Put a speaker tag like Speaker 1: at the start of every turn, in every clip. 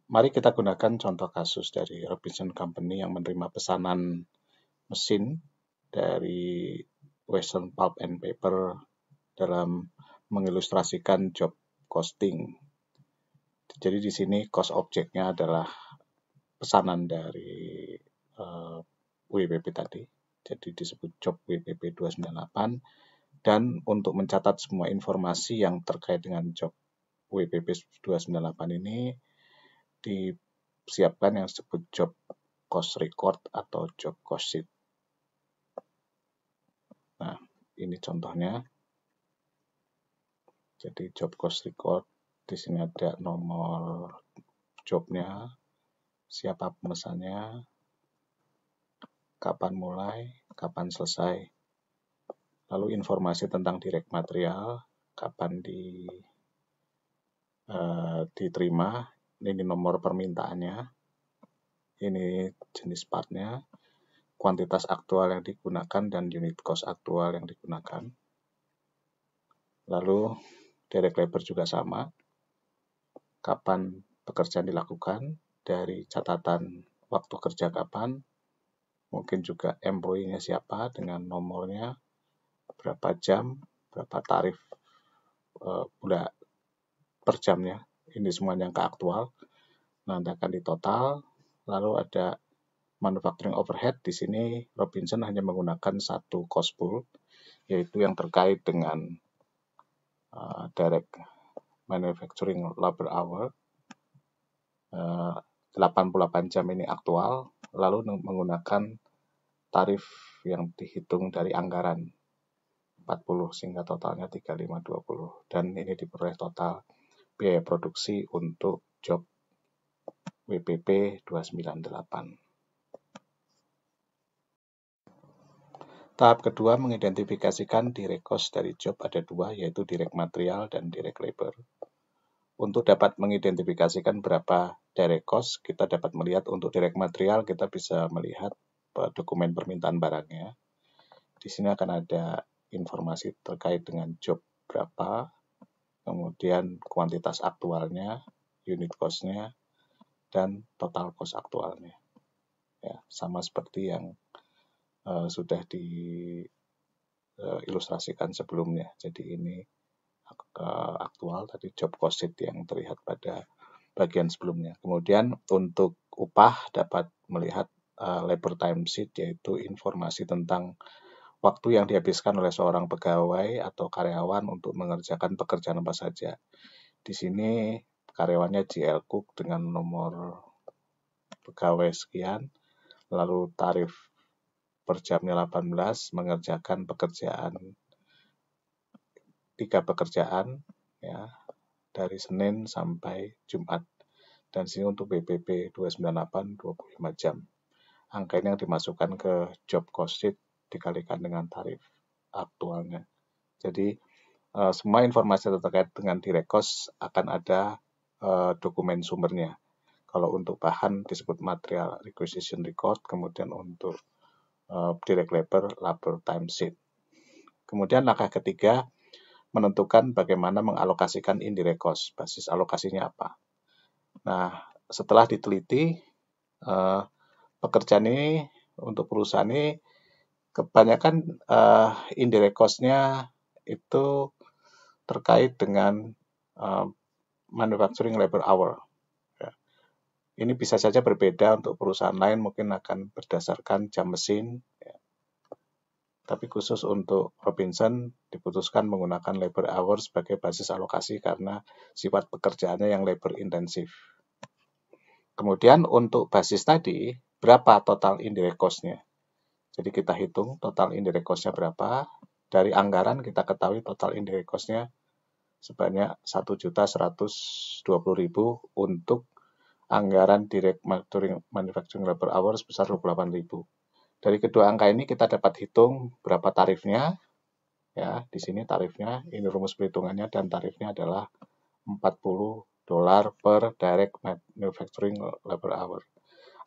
Speaker 1: Mari kita gunakan contoh kasus dari Robinson Company yang menerima pesanan mesin dari Western Pulp and Paper dalam mengilustrasikan job costing. Jadi di sini cost objeknya adalah pesanan dari WPP tadi. Jadi disebut job WPP 298. Dan untuk mencatat semua informasi yang terkait dengan job WPP 298 ini disiapkan yang disebut job cost record atau job cost sheet. Nah, ini contohnya. Jadi job cost record, di sini ada nomor jobnya, siapa pemesannya, kapan mulai, kapan selesai. Lalu informasi tentang direct material, kapan diterima, ini nomor permintaannya, ini jenis partnya, kuantitas aktual yang digunakan dan unit cost aktual yang digunakan. Lalu direct labor juga sama, kapan pekerjaan dilakukan, dari catatan waktu kerja kapan, mungkin juga employee-nya siapa dengan nomornya, berapa jam, berapa tarif per jamnya, ini semuanya yang aktual. Nanti akan ditotal. Lalu ada manufacturing overhead. Di sini Robinson hanya menggunakan satu cost pool, yaitu yang terkait dengan direct manufacturing labor hour. 88 jam ini aktual, lalu menggunakan tarif yang dihitung dari anggaran 40 sehingga totalnya 3520, dan ini diperoleh total biaya produksi untuk job WPP 298. Tahap kedua mengidentifikasikan direct cost dari job ada dua, yaitu direct material dan direct labor. Untuk dapat mengidentifikasikan berapa direct cost, kita dapat melihat untuk direct material kita bisa melihat dokumen permintaan barangnya. Di sini akan ada informasi terkait dengan job berapa, kemudian kuantitas aktualnya, unit cost-nya, dan total cost aktualnya. Ya, sama seperti yang sudah diilustrasikan sebelumnya. Jadi ini aktual, tadi job cost sheet yang terlihat pada bagian sebelumnya. Kemudian untuk upah dapat melihat labor time sheet, yaitu informasi tentang waktu yang dihabiskan oleh seorang pegawai atau karyawan untuk mengerjakan pekerjaan apa saja. Di sini karyawannya JL Cook dengan nomor pegawai sekian, lalu tarif per jamnya 18, mengerjakan pekerjaan 3 pekerjaan ya, dari Senin sampai Jumat. Dan sini untuk BPP 298 25 jam. Angka ini yang dimasukkan ke job cost sheet dikalikan dengan tarif aktualnya. Jadi semua informasi terkait dengan direct cost akan ada dokumen sumbernya. Kalau untuk bahan disebut material requisition record, kemudian untuk direct labor time sheet. Kemudian langkah ketiga, menentukan bagaimana mengalokasikan indirect cost. Basis alokasinya apa? Nah, setelah diteliti, pekerjaan ini untuk perusahaan ini kebanyakan indirect cost-nya itu terkait dengan manufacturing labor hour. Ya. Ini bisa saja berbeda untuk perusahaan lain, mungkin akan berdasarkan jam mesin. Ya. Tapi khusus untuk Robinson diputuskan menggunakan labor hour sebagai basis alokasi karena sifat pekerjaannya yang labor intensif. Kemudian untuk basis tadi, berapa total indirect cost-nya? Jadi kita hitung total indirect cost-nya berapa. Dari anggaran kita ketahui total indirect cost-nya sebanyak 1.120.000 untuk anggaran direct manufacturing labor hour sebesar 28.000. Dari kedua angka ini kita dapat hitung berapa tarifnya. Ya, di sini tarifnya, ini rumus perhitungannya, dan tarifnya adalah $40 per direct manufacturing labor hour.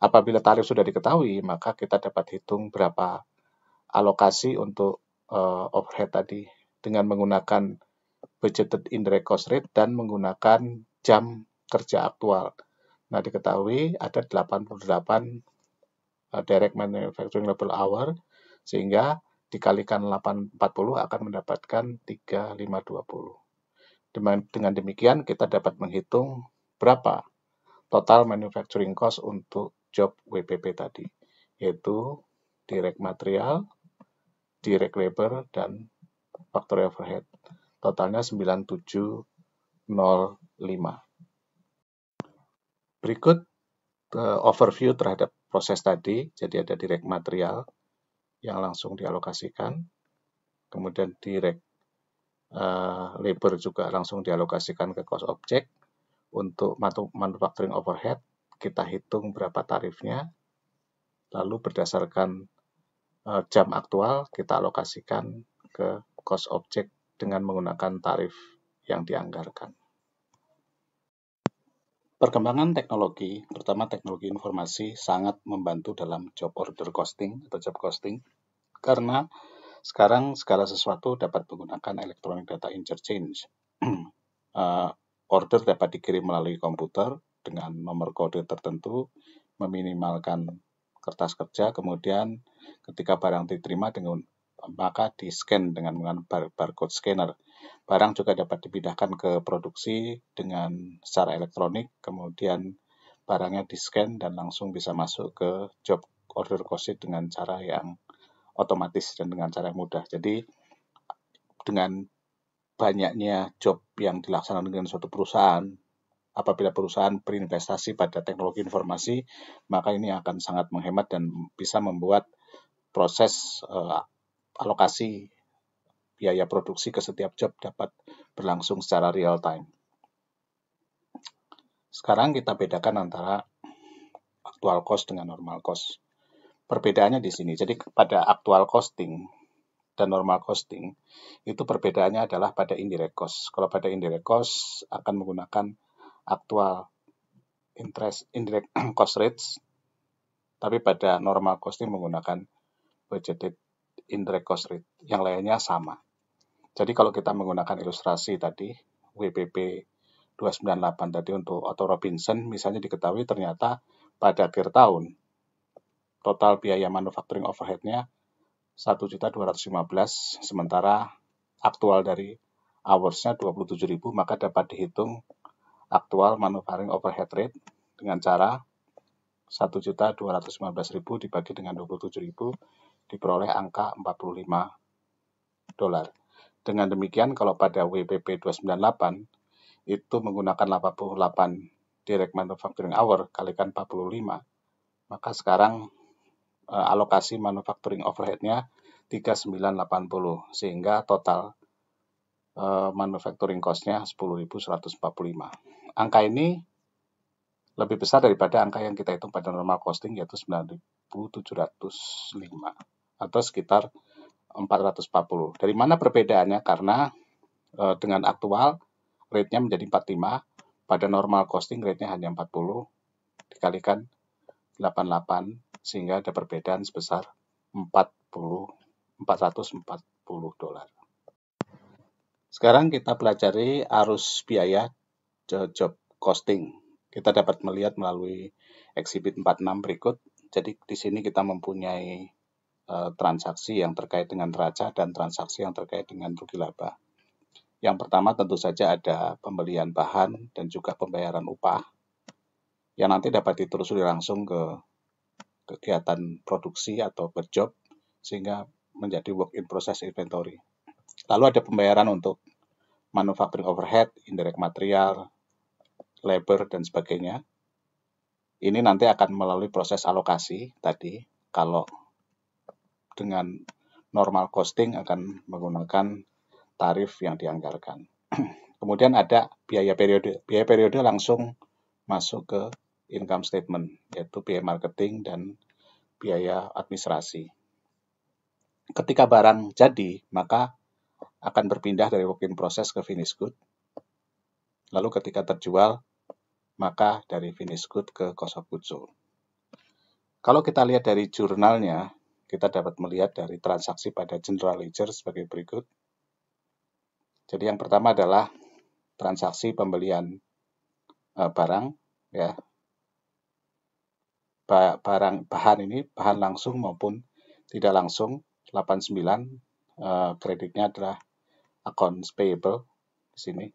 Speaker 1: Apabila tarif sudah diketahui, maka kita dapat hitung berapa alokasi untuk overhead tadi dengan menggunakan budgeted indirect cost rate dan menggunakan jam kerja aktual. Nah, diketahui ada 88 direct manufacturing labor hour, sehingga dikalikan 840 akan mendapatkan 3520. Dengan demikian kita dapat menghitung berapa total manufacturing cost untuk job WPP tadi, yaitu direct material, direct labor, dan factory overhead. Totalnya 9705. Berikut overview terhadap proses tadi. Jadi ada direct material yang langsung dialokasikan, kemudian direct labor juga langsung dialokasikan ke cost object. Untuk manufacturing overhead, kita hitung berapa tarifnya, lalu berdasarkan jam aktual, kita alokasikan ke cost object dengan menggunakan tarif yang dianggarkan. Perkembangan teknologi, terutama teknologi informasi, sangat membantu dalam job order costing atau job costing, karena sekarang segala sesuatu dapat menggunakan electronic data interchange. Order dapat dikirim melalui komputer dengan nomor kode tertentu, meminimalkan kertas kerja, kemudian ketika barang diterima maka di-scan dengan barcode scanner. Barang juga dapat dipindahkan ke produksi dengan secara elektronik, kemudian barangnya di-scan dan langsung bisa masuk ke job order costing dengan cara yang otomatis dan dengan cara yang mudah. Jadi dengan banyaknya job yang dilaksanakan dengan suatu perusahaan, apabila perusahaan berinvestasi pada teknologi informasi, maka ini akan sangat menghemat dan bisa membuat proses alokasi biaya produksi ke setiap job dapat berlangsung secara real time. Sekarang kita bedakan antara actual cost dengan normal cost. Perbedaannya di sini. Jadi pada actual costing dan normal costing, itu perbedaannya adalah pada indirect cost. Kalau pada indirect cost akan menggunakan actual indirect cost rates, tapi pada normal costing menggunakan budgeted indirect cost rate. Yang lainnya sama. Jadi kalau kita menggunakan ilustrasi tadi, WPP 298 tadi untuk Otto Robinson, misalnya diketahui ternyata pada akhir tahun, total biaya manufacturing overhead-nya 1.215, sementara aktual dari hours-nya 27.000, maka dapat dihitung aktual manufacturing overhead rate dengan cara 1.215.000 dibagi dengan 27.000 diperoleh angka $45. Dengan demikian kalau pada WPP 298 itu menggunakan 88 direct manufacturing hour kalikan 45, maka sekarang alokasi manufacturing overhead-nya 3.980, sehingga total manufacturing cost-nya 10.145. Angka ini lebih besar daripada angka yang kita hitung pada normal costing, yaitu 9.705 atau sekitar 440. Dari mana perbedaannya? Karena dengan aktual rate-nya menjadi 45, pada normal costing rate-nya hanya 40 dikalikan 88, sehingga ada perbedaan sebesar $440. Sekarang kita pelajari arus biaya job costing. Kita dapat melihat melalui exhibit 46 berikut. Jadi di sini kita mempunyai transaksi yang terkait dengan neraca dan transaksi yang terkait dengan rugi laba. Yang pertama tentu saja ada pembelian bahan dan juga pembayaran upah yang nanti dapat ditelusuri langsung ke kegiatan produksi atau per job sehingga menjadi work in process inventory. Lalu ada pembayaran untuk manufacturing overhead, indirect material, labor, dan sebagainya. Ini nanti akan melalui proses alokasi tadi. Kalau dengan normal costing akan menggunakan tarif yang dianggarkan. Kemudian ada biaya periode. Biaya periode langsung masuk ke income statement, yaitu biaya marketing dan biaya administrasi. Ketika barang jadi, maka akan berpindah dari work in process ke finished good. Lalu ketika terjual, maka dari finished good ke cost of goods sold. Kalau kita lihat dari jurnalnya, kita dapat melihat dari transaksi pada general ledger sebagai berikut. Jadi yang pertama adalah transaksi pembelian barang, ya, bahan ini, bahan langsung maupun tidak langsung, 89 kreditnya adalah accounts payable di sini.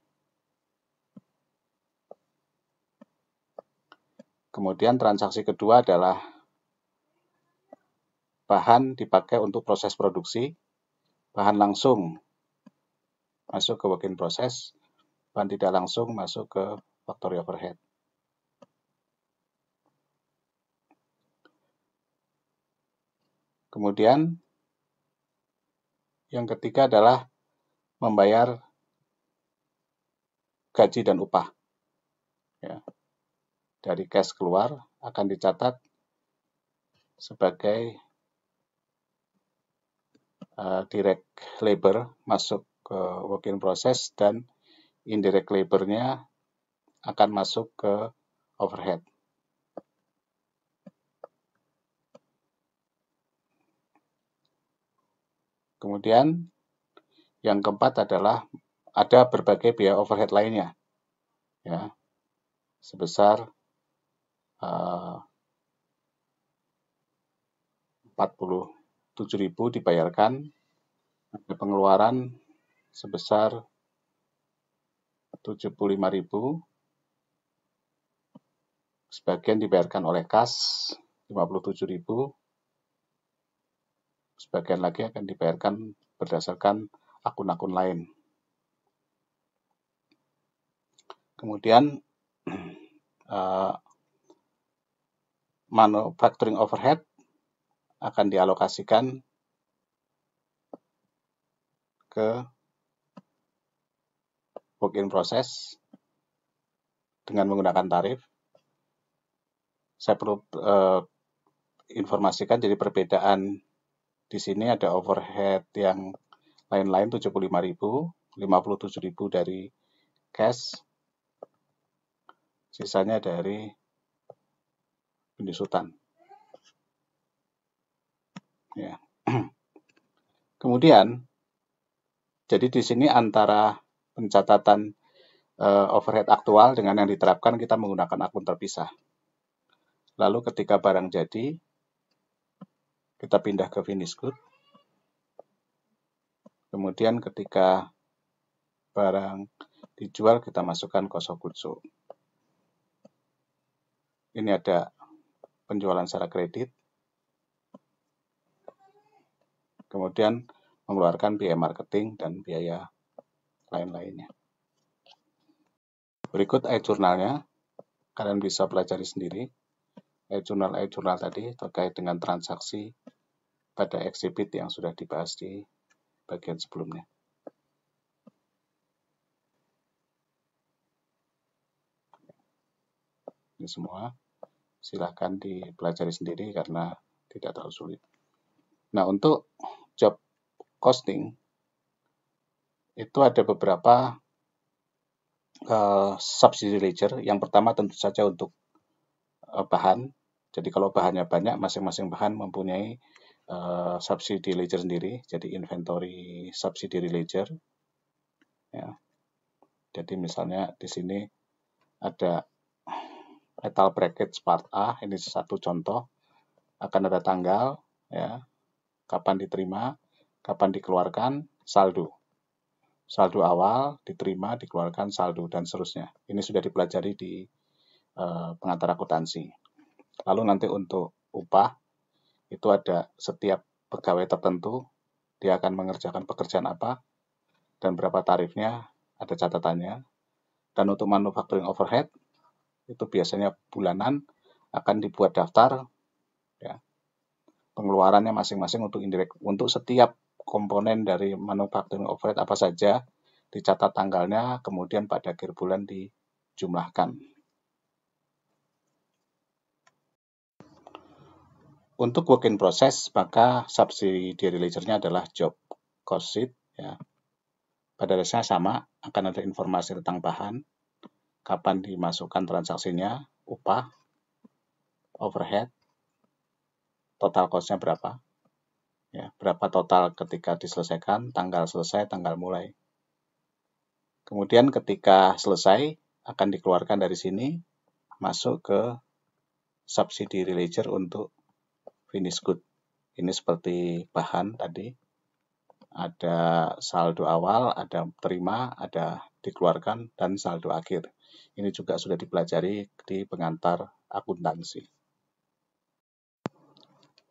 Speaker 1: Kemudian transaksi kedua adalah bahan dipakai untuk proses produksi, bahan langsung masuk ke work in process, bahan tidak langsung masuk ke factory overhead. Kemudian yang ketiga adalah membayar gaji dan upah. Ya. Dari cash keluar akan dicatat sebagai direct labor masuk ke work in process dan indirect labor-nya akan masuk ke overhead. Kemudian yang keempat adalah ada berbagai biaya overhead lainnya, ya, sebesar 47.000 dibayarkan, ada pengeluaran sebesar 75.000, sebagian dibayarkan oleh kas 57.000, sebagian lagi akan dibayarkan berdasarkan akun-akun lain. Kemudian manufacturing overhead akan dialokasikan ke work in process dengan menggunakan tarif. Saya perlu informasikan, jadi perbedaan di sini ada overhead yang lain-lain 75.000, 57.000 dari cash, sisanya dari penyusutan. Ya. Kemudian, jadi di sini antara pencatatan overhead aktual dengan yang diterapkan kita menggunakan akun terpisah. Lalu ketika barang jadi, kita pindah ke finished good. Kemudian ketika barang dijual, kita masukkan cost of goods sold. Ini ada penjualan secara kredit. Kemudian mengeluarkan biaya marketing dan biaya lain-lainnya. Berikut e-journalnya, kalian bisa pelajari sendiri. E-journal tadi terkait dengan transaksi pada exhibit yang sudah dibahas di bagian sebelumnya. Ini semua silahkan dipelajari sendiri karena tidak terlalu sulit. Nah, untuk job costing itu ada beberapa subsidy ledger. Yang pertama tentu saja untuk bahan. Jadi kalau bahannya banyak, masing-masing bahan mempunyai subsidy ledger sendiri. Jadi inventory subsidy ledger. Ya. Jadi misalnya di sini ada metal bracket part A, ini satu contoh. Akan ada tanggal, ya, kapan diterima, kapan dikeluarkan, saldo. Saldo awal, diterima, dikeluarkan, saldo, dan seterusnya. Ini sudah dipelajari di pengantar akuntansi. Lalu nanti untuk upah, itu ada setiap pegawai tertentu, dia akan mengerjakan pekerjaan apa, dan berapa tarifnya, ada catatannya. Dan untuk manufacturing overhead, itu biasanya bulanan, akan dibuat daftar, ya, pengeluarannya masing-masing untuk indirect. Untuk setiap komponen dari manufacturing overhead apa saja, dicatat tanggalnya, kemudian pada akhir bulan dijumlahkan. Untuk work in process, maka subsidiary ledger-nya adalah job cost sheet. Ya. Pada dasarnya sama, akan ada informasi tentang bahan, kapan dimasukkan transaksinya, upah, overhead, total cost-nya berapa, ya, berapa total ketika diselesaikan, tanggal selesai, tanggal mulai. Kemudian ketika selesai, akan dikeluarkan dari sini, masuk ke subsidiary ledger untuk finished good. Ini seperti bahan tadi, ada saldo awal, ada terima, ada dikeluarkan, dan saldo akhir. Ini juga sudah dipelajari di pengantar akuntansi.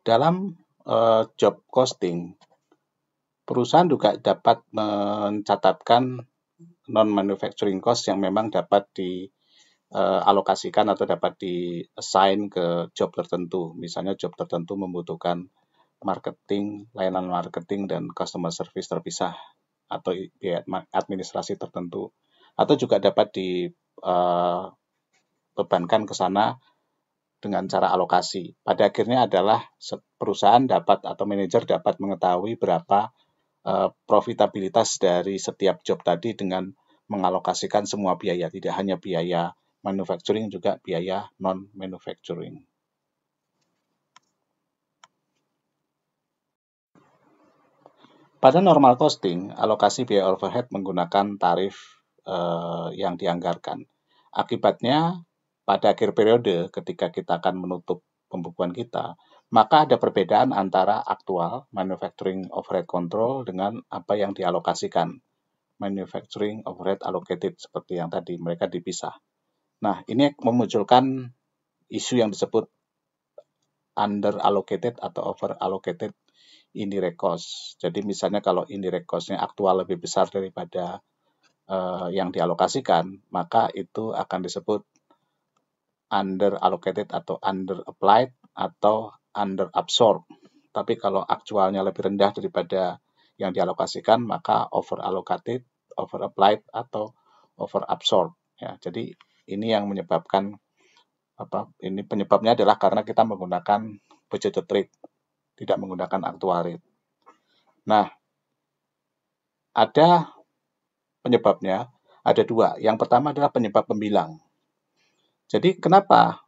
Speaker 1: Dalam job costing, perusahaan juga dapat mencatatkan non-manufacturing cost yang memang dapat dialokasikan atau dapat di-assign ke job tertentu. Misalnya job tertentu membutuhkan marketing, layanan marketing, dan customer service terpisah, atau biaya administrasi tertentu. Atau juga dapat dibebankan ke sana dengan cara alokasi. Pada akhirnya adalah perusahaan dapat atau manajer dapat mengetahui berapa profitabilitas dari setiap job tadi dengan mengalokasikan semua biaya, tidak hanya biaya manufacturing, juga biaya non-manufacturing. Pada normal costing, alokasi biaya overhead menggunakan tarif yang dianggarkan. Akibatnya, pada akhir periode ketika kita akan menutup pembukuan kita, maka ada perbedaan antara aktual manufacturing overhead control dengan apa yang dialokasikan manufacturing overhead allocated, seperti yang tadi mereka dipisah. Nah, ini memunculkan isu yang disebut under allocated atau over allocated indirect cost. Jadi misalnya kalau indirect cost-nya aktual lebih besar daripada yang dialokasikan, maka itu akan disebut under allocated atau under applied atau under absorb. Tapi kalau aktualnya lebih rendah daripada yang dialokasikan, maka over allocated, over applied, atau over absorb. Ya, jadi ini yang menyebabkan ini penyebabnya adalah karena kita menggunakan budgeted rate, tidak menggunakan actual rate. Nah, ada penyebabnya, ada dua. Yang pertama adalah penyebab pembilang. Jadi kenapa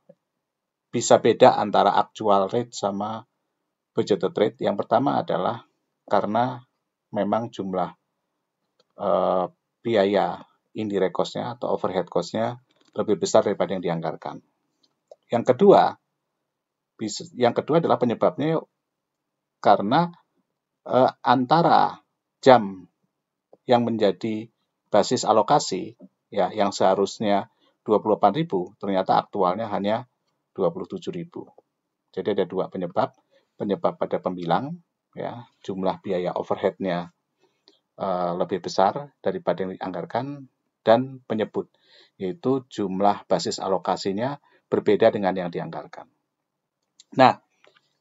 Speaker 1: bisa beda antara actual rate sama budgeted rate? Yang pertama adalah karena memang jumlah biaya indirect cost-nya atau overhead cost-nya lebih besar daripada yang dianggarkan. Yang kedua adalah penyebabnya karena antara jam yang menjadi basis alokasi, ya, yang seharusnya 28.000, ternyata aktualnya hanya 27.000. Jadi ada dua penyebab pada pembilang, ya, jumlah biaya overhead-nya lebih besar daripada yang dianggarkan, dan penyebut, yaitu jumlah basis alokasinya berbeda dengan yang dianggarkan. Nah,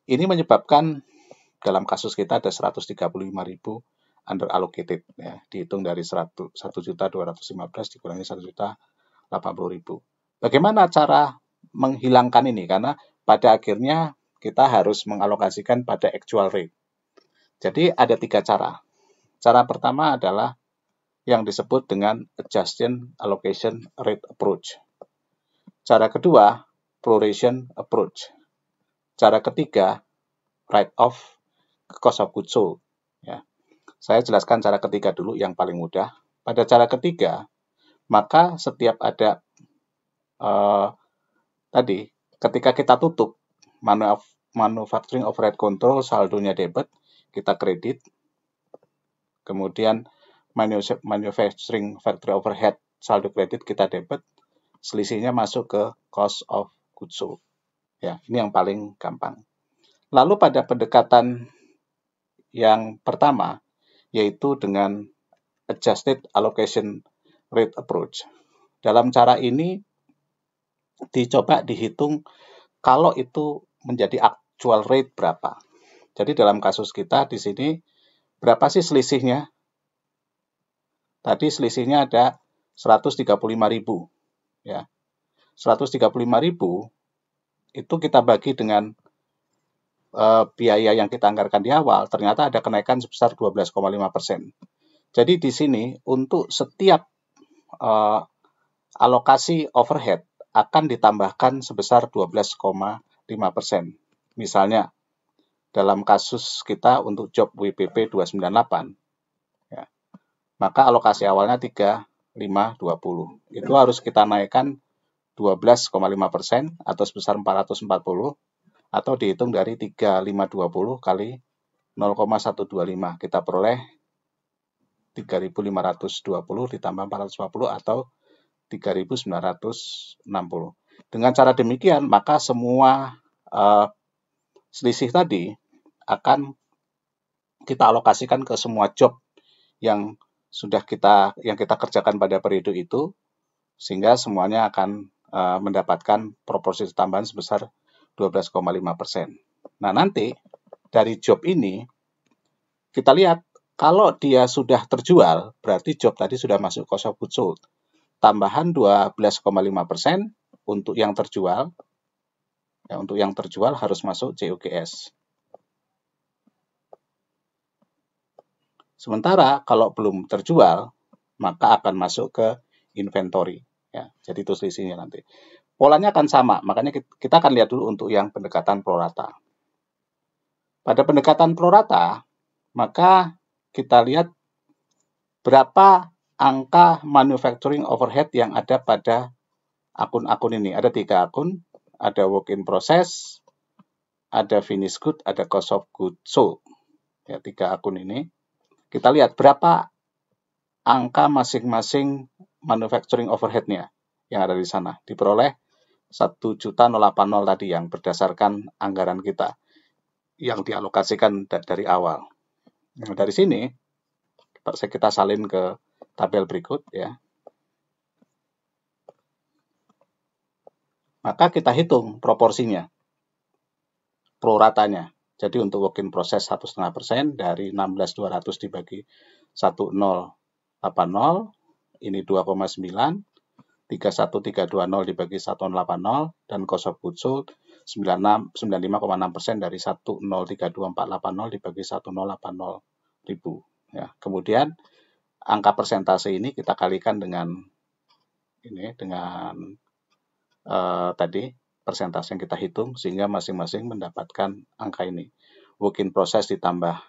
Speaker 1: ini menyebabkan dalam kasus kita ada 135.000 under allocated, ya, dihitung dari 1.215 dikurangi 1.080.000. Bagaimana cara menghilangkan ini? Karena pada akhirnya kita harus mengalokasikan pada actual rate. Jadi ada 3 cara. Cara pertama adalah yang disebut dengan adjusted allocation rate approach. Cara kedua, proration approach. Cara ketiga, write-off cost of goods sold. Ya. Saya jelaskan cara ketiga dulu, yang paling mudah. Pada cara ketiga, maka setiap ada tadi, ketika kita tutup manufacturing overhead control, saldonya debit, kita kredit. Kemudian manufacturing factory overhead, saldo kredit, kita debit. Selisihnya masuk ke cost of goods sold. Ya, ini yang paling gampang. Lalu pada pendekatan yang pertama, yaitu dengan adjusted allocation rate approach. Dalam cara ini dicoba dihitung kalau itu menjadi actual rate berapa. Jadi dalam kasus kita di sini berapa sih selisihnya? Tadi selisihnya ada 135.000, ya. 135.000 itu kita bagi dengan biaya yang kita anggarkan di awal, ternyata ada kenaikan sebesar 12,5%. Jadi di sini untuk setiap alokasi overhead akan ditambahkan sebesar 12,5%. Misalnya, dalam kasus kita untuk job WPP 298, ya, maka alokasi awalnya 3520. Itu harus kita naikkan 12,5% atau sebesar 440, atau dihitung dari 3520 kali 0,125, kita peroleh 3.520 ditambah 440 atau 3.960. Dengan cara demikian, maka semua selisih tadi akan kita alokasikan ke semua job yang kita kerjakan pada periode itu, sehingga semuanya akan mendapatkan proporsi tambahan sebesar 12,5%. Nah, nanti dari job ini kita lihat kalau dia sudah terjual, berarti job tadi sudah masuk cost of goods sold. Tambahan 12,5% untuk yang terjual. Ya, untuk yang terjual harus masuk COGS. Sementara kalau belum terjual, maka akan masuk ke inventory. Ya, jadi itu selisihnya nanti. Polanya akan sama, makanya kita akan lihat dulu untuk yang pendekatan prorata. Pada pendekatan prorata, maka kita lihat berapa angka manufacturing overhead yang ada pada akun-akun ini. Ada 3 akun, ada work in process, ada finished good, ada cost of goods sold. Ya, 3 akun ini. Kita lihat berapa angka masing-masing manufacturing overhead-nya yang ada di sana. Diperoleh 1.080 tadi yang berdasarkan anggaran kita yang dialokasikan dari awal. Nah, dari sini kita salin ke tabel berikut ya. Maka kita hitung proporsinya, proratanya. Jadi untuk work in process 1,5% dari 16.200 dibagi 1080, ini 2,9, 31320 dibagi 1080, dan cost of goods sold 95,6% dari 1032480 dibagi 1080.000. Ya, kemudian angka persentase ini kita kalikan dengan tadi persentase yang kita hitung, sehingga masing-masing mendapatkan angka ini. Work in process ditambah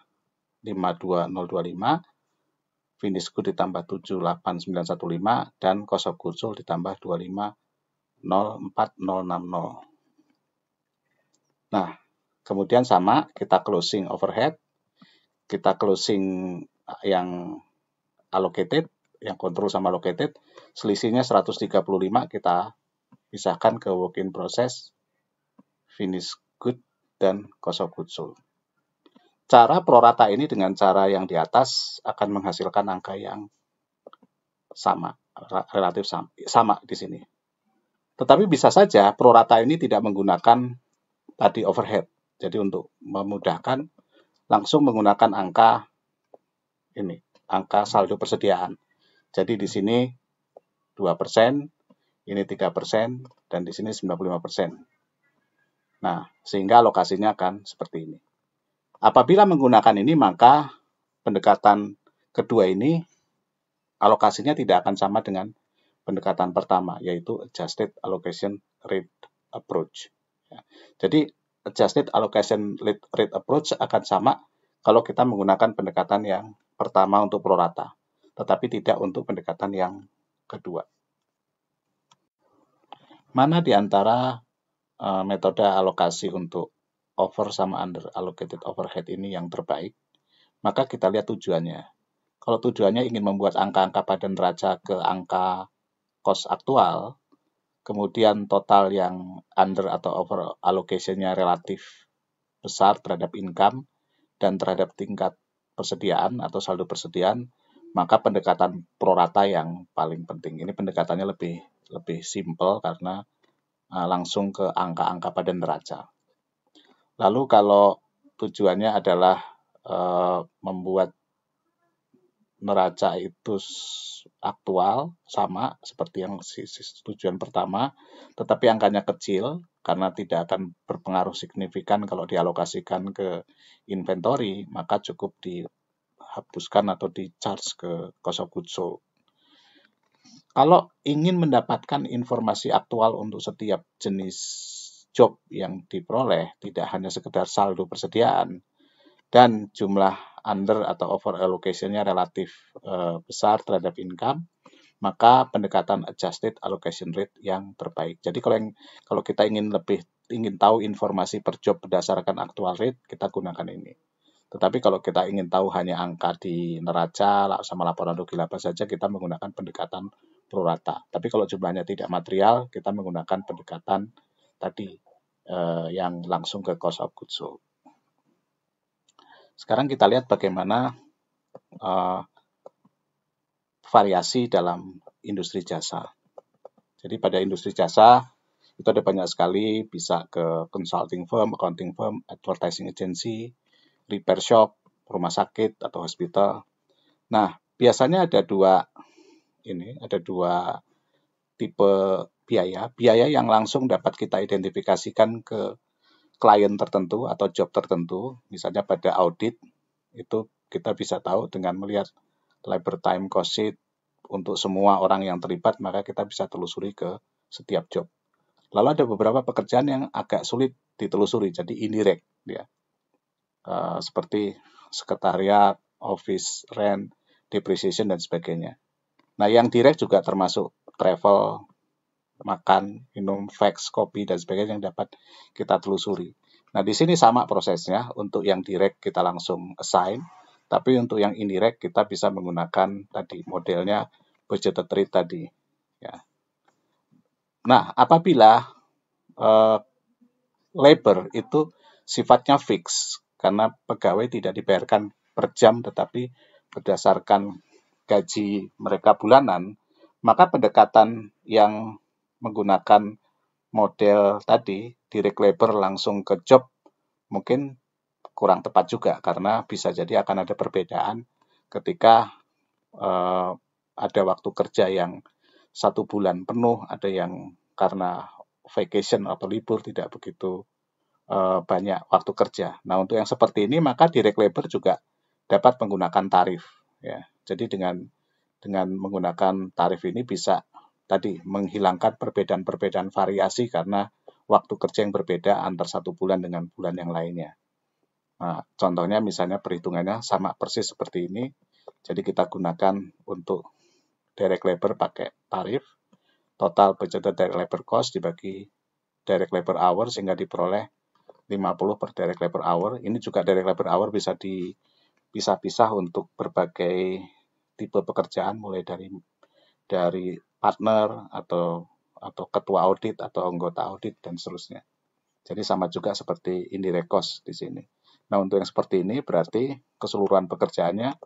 Speaker 1: 52025, finish good ditambah 78915, dan cost of goods sold ditambah 2504060. Nah, kemudian sama, kita closing overhead, kita closing yang allocated, yang control sama allocated, selisihnya 135 kita pisahkan ke work in process, finish good, dan cost of goods sold. Cara prorata ini dengan cara yang di atas akan menghasilkan angka yang sama, relatif sama di sini. Tetapi bisa saja prorata ini tidak menggunakan tadi overhead. Jadi untuk memudahkan, langsung menggunakan angka ini, angka saldo persediaan. Jadi di sini 2%, ini 3%, dan di sini 95%. Nah, sehingga alokasinya akan seperti ini. Apabila menggunakan ini, maka pendekatan kedua ini alokasinya tidak akan sama dengan pendekatan pertama, yaitu Adjusted Allocation Rate Approach. Jadi, Adjusted Allocation Rate Approach akan sama kalau kita menggunakan pendekatan yang pertama untuk prorata, tetapi tidak untuk pendekatan yang kedua. Mana di antara metode alokasi untuk over sama under allocated overhead ini yang terbaik? Maka kita lihat tujuannya. Kalau tujuannya ingin membuat angka-angka pada neraca ke angka cost aktual, kemudian total yang under atau over allocation-nya relatif besar terhadap income dan terhadap tingkat persediaan atau saldo persediaan, maka pendekatan prorata yang paling penting. Ini pendekatannya lebih simple karena langsung ke angka-angka pada neraca. Lalu kalau tujuannya adalah membuat neraca itu aktual, sama seperti yang tujuan pertama, tetapi angkanya kecil karena tidak akan berpengaruh signifikan kalau dialokasikan ke inventory, maka cukup dihapuskan atau di-charge ke cost of goods sold. Kalau ingin mendapatkan informasi aktual untuk setiap jenis job yang diperoleh, tidak hanya sekedar saldo persediaan dan jumlah under atau over allocation-nya relatif besar terhadap income, maka pendekatan adjusted allocation rate yang terbaik. Jadi kalau kita ingin tahu informasi per job berdasarkan actual rate, kita gunakan ini. Tetapi kalau kita ingin tahu hanya angka di neraca sama laporan rugi laba saja, kita menggunakan pendekatan pro rata. Tapi kalau jumlahnya tidak material, kita menggunakan pendekatan tadi yang langsung ke cost of goods sold. Sekarang kita lihat bagaimana variasi dalam industri jasa. Jadi pada industri jasa itu ada banyak sekali, bisa ke consulting firm, accounting firm, advertising agency, repair shop, rumah sakit atau hospital. Nah, biasanya ada dua tipe biaya yang langsung dapat kita identifikasikan ke klien tertentu atau job tertentu. Misalnya pada audit itu kita bisa tahu dengan melihat labor time cost sheet untuk semua orang yang terlibat, maka kita bisa telusuri ke setiap job. Lalu ada beberapa pekerjaan yang agak sulit ditelusuri, jadi indirect, ya. Seperti sekretariat, office, rent, depreciation, dan sebagainya. Nah, yang direct juga termasuk travel, makan, minum, fax, kopi, dan sebagainya yang dapat kita telusuri. Nah, di sini sama prosesnya. Untuk yang direct kita langsung assign, tapi untuk yang indirect kita bisa menggunakan tadi modelnya budgeted rate tadi. Ya. Nah, apabila labor itu sifatnya fix, karena pegawai tidak dibayarkan per jam tetapi berdasarkan gaji mereka bulanan, maka pendekatan yang menggunakan model tadi, direct labor langsung ke job, mungkin kurang tepat juga, karena bisa jadi akan ada perbedaan ketika ada waktu kerja yang 1 bulan penuh, ada yang karena vacation atau libur tidak begitu banyak waktu kerja. Nah, untuk yang seperti ini maka direct labor juga dapat menggunakan tarif, ya. Jadi dengan menggunakan tarif ini bisa tadi menghilangkan perbedaan variasi karena waktu kerja yang berbeda antar 1 bulan dengan bulan yang lainnya. Nah, contohnya misalnya perhitungannya sama persis seperti ini. Jadi kita gunakan untuk direct labor pakai tarif, total budgeted direct labor cost dibagi direct labor hour sehingga diperoleh 50 per direct labor hour. Ini juga direct labor hour bisa dipisah-pisah untuk berbagai tipe pekerjaan, mulai dari partner atau ketua audit atau anggota audit dan seterusnya. Jadi sama juga seperti indirect cost di sini. Nah, untuk yang seperti ini berarti keseluruhan pekerjaannya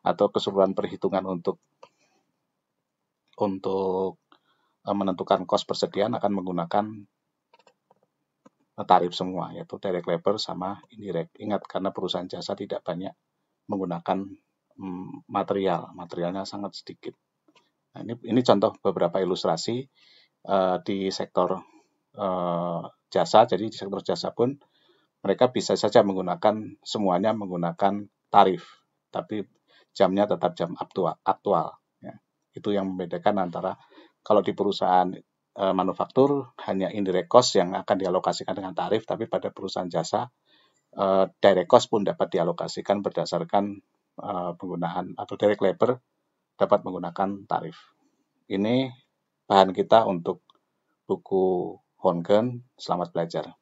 Speaker 1: atau keseluruhan perhitungan untuk menentukan cost persediaan akan menggunakan tarif semua, yaitu direct labor sama indirect. Ingat, karena perusahaan jasa tidak banyak menggunakan materialnya sangat sedikit. Nah, ini contoh beberapa ilustrasi di sektor jasa. Jadi di sektor jasa pun mereka bisa saja semuanya menggunakan tarif, tapi jamnya tetap jam aktual. Ya. Itu yang membedakan antara kalau di perusahaan manufaktur hanya indirect cost yang akan dialokasikan dengan tarif, tapi pada perusahaan jasa direct cost pun dapat dialokasikan berdasarkan penggunaan atau direct labor dapat menggunakan tarif. Ini bahan kita untuk buku Hongen. Selamat belajar.